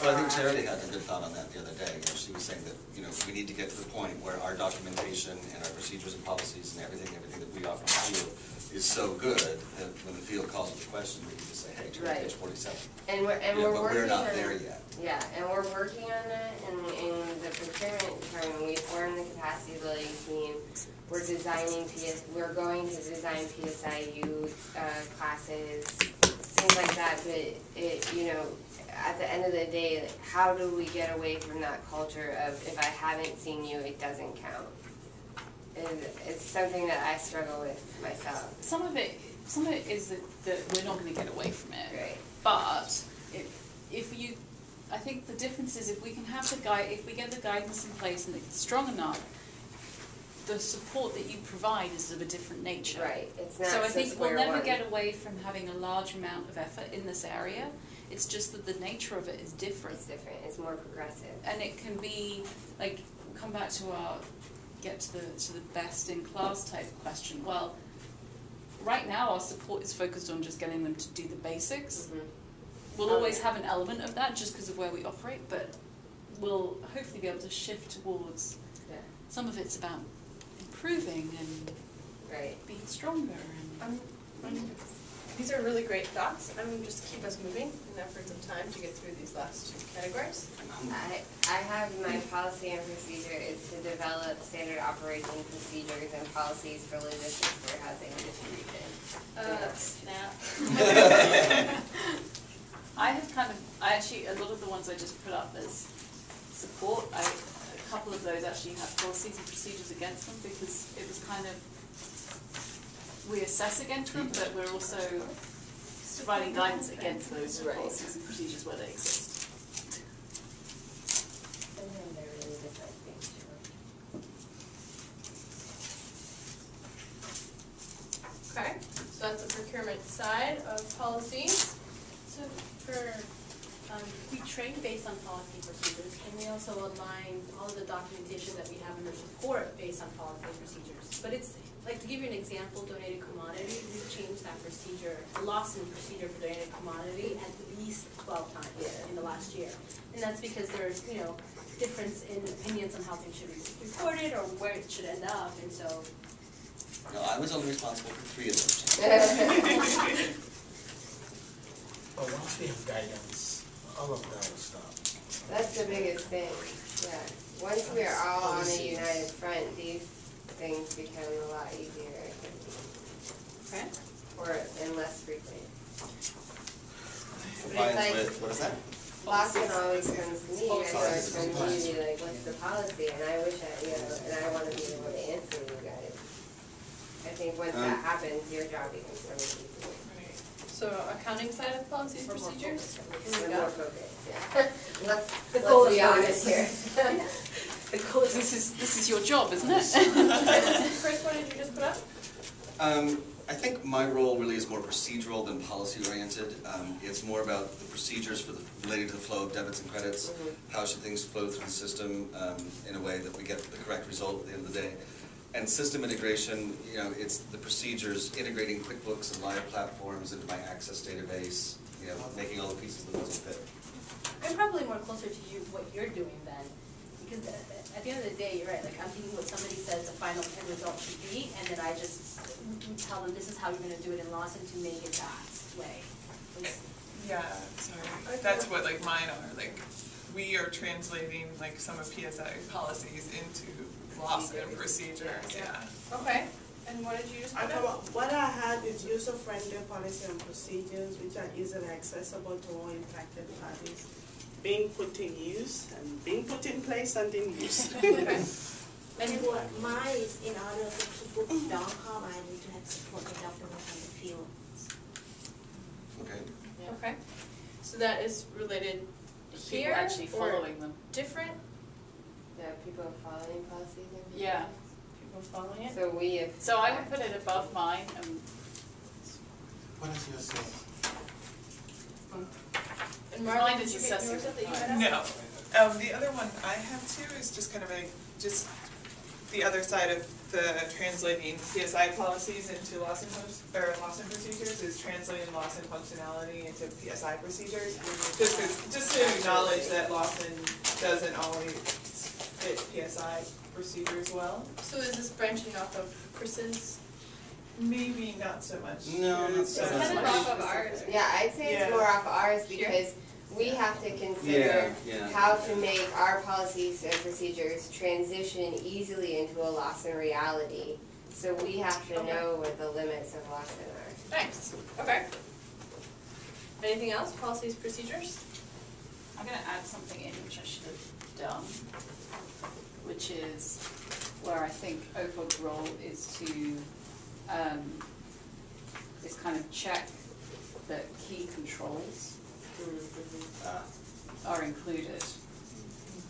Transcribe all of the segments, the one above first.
Well, I think Charity had a good thought on that the other day. You know, she was saying that, you know, we need to get to the point where our documentation and our procedures and policies and everything that we offer to the field is so good that when the field calls with a question, we can just say, hey, turn to page 47. And we're but we're not there yet. Yeah, and we're working on that in the procurement department. We formed the capacity building team. We're designing we're going to design PSIU classes, things like that. But you know, at the end of the day, how do we get away from that culture of if I haven't seen you, it doesn't count? It's something that I struggle with myself. Some of it is that we're not going to get away from it. Right. But I think the difference is if we can have if we get the guidance in place and it's strong enough, the support that you provide is of a different nature. Right. It's not so I think we'll never get away from having a large amount of effort in this area. It's just that the nature of it is different. It's different. It's more progressive. And it can be like, come back to our get to the best in class type question. Well, right now our support is focused on just getting them to do the basics. Mm-hmm. We'll always have an element of that just because of where we operate, but we'll hopefully be able to shift towards some of it's about improving and being stronger. And these are really great thoughts. Just keep us moving in efforts of time to get through these last two categories. I have my policy and procedure is to develop standard operating procedures and policies for logistics, warehousing, and distribution. Snap. I actually, a lot of the ones I just put up as support, a couple of those actually have policies and procedures against them because it was kind of, we assess against them, but we're also providing guidance against those policies and procedures where they exist. And then they're really different things, sure. Okay, so that's the procurement side of policies. So we train based on policy procedures, and we also align all of the documentation that we have in the report based on policy procedures. But it's, like, to give you an example, donated commodity, we've changed that procedure, loss in procedure for donated commodity at least 12 times in the last year. And that's because there's, you know, difference in opinions on how things should be reported or where it should end up, and so. No, I was only responsible for 3 of those changes. But once we have guidance, all of that will stop. That's the biggest thing. Yeah. Once we're all on a united front, these things become a lot easier, I think. Okay. And less frequent. Compliance with, what is that? Lawson always comes to me, and I always come to you, like, what's the policy? And I wish I, and I want to be able to answer you guys. I think once that happens, your job becomes so much easier. So accounting side of policies, procedures. Here we go. Let's be honest here. The goal is this is your job, isn't it? Chris, what did you just put up? I think my role really is more procedural than policy-oriented. It's more about the procedures related to the flow of debits and credits. How should things flow through the system in a way that we get the correct result at the end of the day. And system integration, you know, it's the procedures, integrating QuickBooks and live platforms into my Access database, you know, making all the pieces of the puzzle fit. I'm probably more closer to you, what you're doing then, because at the end of the day, you're right, like I'm thinking what somebody says the final end result should be, and then I just tell them this is how you're going to do it in Lawson to make it that way. Yeah, sorry. That's what like mine are. Like we are translating like some of PSI policies into Lawson procedures. Yeah. Okay. And what did you just put up? What I had is user-friendly policy and procedures which are easily accessible to all impacted parties, being put in use and being put in place and in use. And what mine is, in order to book .com, I need to have support the document on the field. Okay. Yeah. Okay. So that is related here, people actually following them. Different? Yeah, people are following policies and procedures. Yeah. People following it? So we have. So I would put it above mine. What does yours say? And Mine Marlon, is did you get yours assessing. up that you had up? No. The other one I have too is just kind of a the other side of the translating PSI policies into Lawson procedures is translating Lawson functionality into PSI procedures. Just to acknowledge that Lawson doesn't always fit PSI procedures well. So is this branching off of Chris's? Maybe not so much. No, not It's so kind of much. off of ours. Yeah, I'd say it's Yeah. more off ours because we have to consider Yeah. how to make our policies and procedures transition easily into a Lawson reality. So we have to Okay. know what the limits of Lawson are. Nice, okay. Anything else, policies, procedures? I'm gonna add something in which I should have done, which is where I think OFOG's role is to, is kind of check that key controls are included in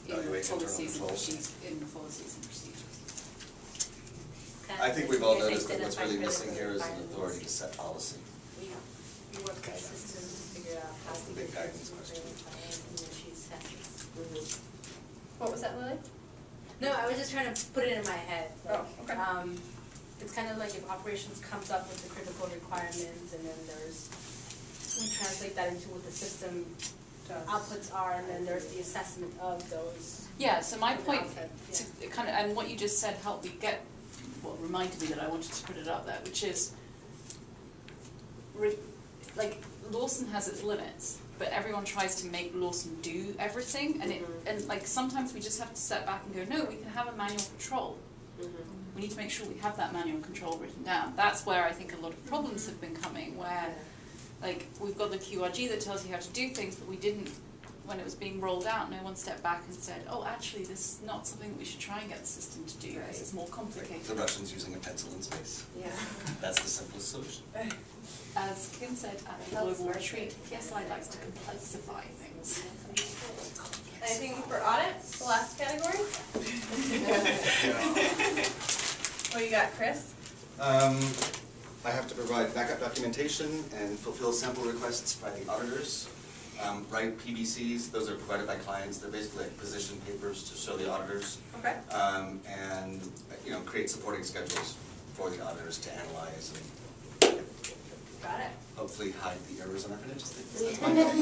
the Evaluate internal policies and controls. procedures. I think we've all noticed that what's really missing here is an authority to set policy. We work with systems to figure out how That's to the big get guidance things question. and then she assesses. What was that, Lily? No, I was just trying to put it in my head. Like, Oh, okay. It's kind of like if operations comes up with the critical requirements and then we translate that into what the system outputs are, and then there's the assessment of those. Yeah, so my from the point, outset, to kind of, and what you just said helped me reminded me that I wanted to put it up there, which is, like, Lawson has its limits, but everyone tries to make Lawson do everything, and and like sometimes we just have to step back and go, no, we can have a manual control. We need to make sure we have that manual control written down. That's where I think a lot of problems have been coming, where like we've got the QRG that tells you how to do things, but we didn't, when it was being rolled out, no one stepped back and said, oh, actually, this is not something that we should try and get the system to do. This is more complicated. The Russians using a pencil in space. Yeah. That's the simplest solution. As Kim said at the global retreat, PSI likes to complexify things. Anything for audit, the last category? What you got, Chris? I have to provide backup documentation and fulfill sample requests by the auditors. Write PBCs, those are provided by clients. They're basically like position papers to show the auditors. Okay. And create supporting schedules for the auditors to analyze and Got it. hopefully hide the errors in our financial statements. That's my goal.